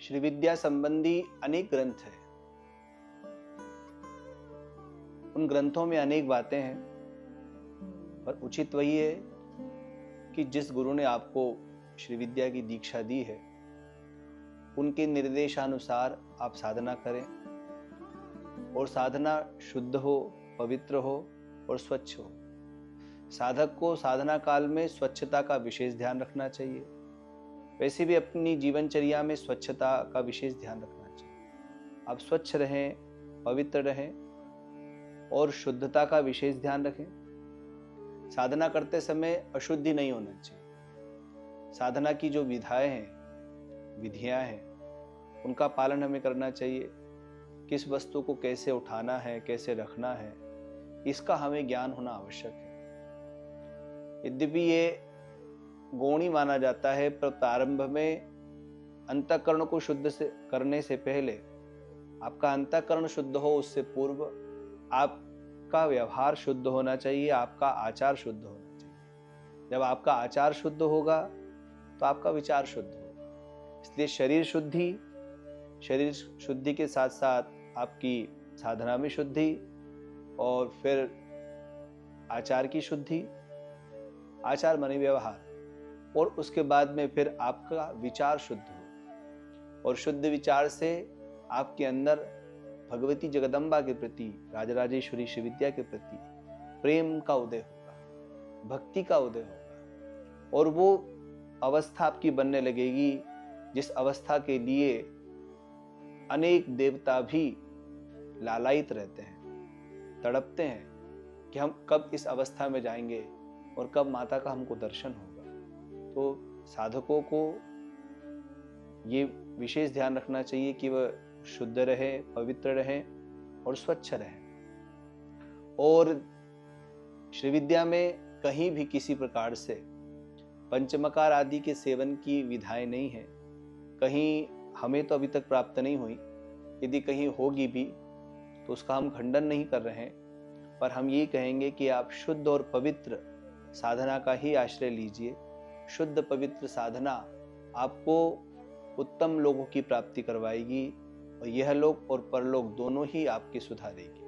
श्री विद्या संबंधी अनेक ग्रंथ हैं। उन ग्रंथों में अनेक बातें हैं, पर उचित वही है कि जिस गुरु ने आपको श्री विद्या की दीक्षा दी है, उनके निर्देशानुसार आप साधना करें और साधना शुद्ध हो, पवित्र हो और स्वच्छ हो। साधक को साधना काल में स्वच्छता का विशेष ध्यान रखना चाहिए। वैसे भी अपनी जीवनचर्या में स्वच्छता का विशेष ध्यान रखना चाहिए। आप स्वच्छ रहें, पवित्र रहें और शुद्धता का विशेष ध्यान रखें। साधना करते समय अशुद्धि नहीं होना चाहिए। साधना की जो विधाएं हैं, विधियां हैं, उनका पालन हमें करना चाहिए। किस वस्तु को कैसे उठाना है, कैसे रखना है, इसका हमें ज्ञान होना आवश्यक है। यद्यपि ये गौणी माना जाता है, पर प्रारंभ में अंतःकरण को शुद्ध से करने से पहले आपका अंतःकरण शुद्ध हो, उससे पूर्व आपका व्यवहार शुद्ध होना चाहिए, आपका आचार शुद्ध होना चाहिए। जब आपका आचार शुद्ध होगा तो आपका विचार शुद्ध होगा। इसलिए शरीर शुद्धि के साथ साथ आपकी साधना में शुद्धि और फिर आचार की शुद्धि, आचार माने व्यवहार, और उसके बाद में फिर आपका विचार शुद्ध हो और शुद्ध विचार से आपके अंदर भगवती जगदम्बा के प्रति, राजराजेश्वरी श्री विद्या के प्रति प्रेम का उदय होगा, भक्ति का उदय होगा और वो अवस्था आपकी बनने लगेगी जिस अवस्था के लिए अनेक देवता भी लालायित रहते हैं, तड़पते हैं कि हम कब इस अवस्था में जाएंगे और कब माता का हमको दर्शन होगा। तो साधकों को ये विशेष ध्यान रखना चाहिए कि वह शुद्ध रहे, पवित्र रहे और स्वच्छ रहे। और श्री विद्या में कहीं भी किसी प्रकार से पंचमकार आदि के सेवन की विधाएं नहीं है। कहीं हमें तो अभी तक प्राप्त नहीं हुई, यदि कहीं होगी भी तो उसका हम खंडन नहीं कर रहे हैं, पर हम ये कहेंगे कि आप शुद्ध और पवित्र साधना का ही आश्रय लीजिए। शुद्ध पवित्र साधना आपको उत्तम लोगों की प्राप्ति करवाएगी और यह लोक और परलोक दोनों ही आपकी सुधारेगी।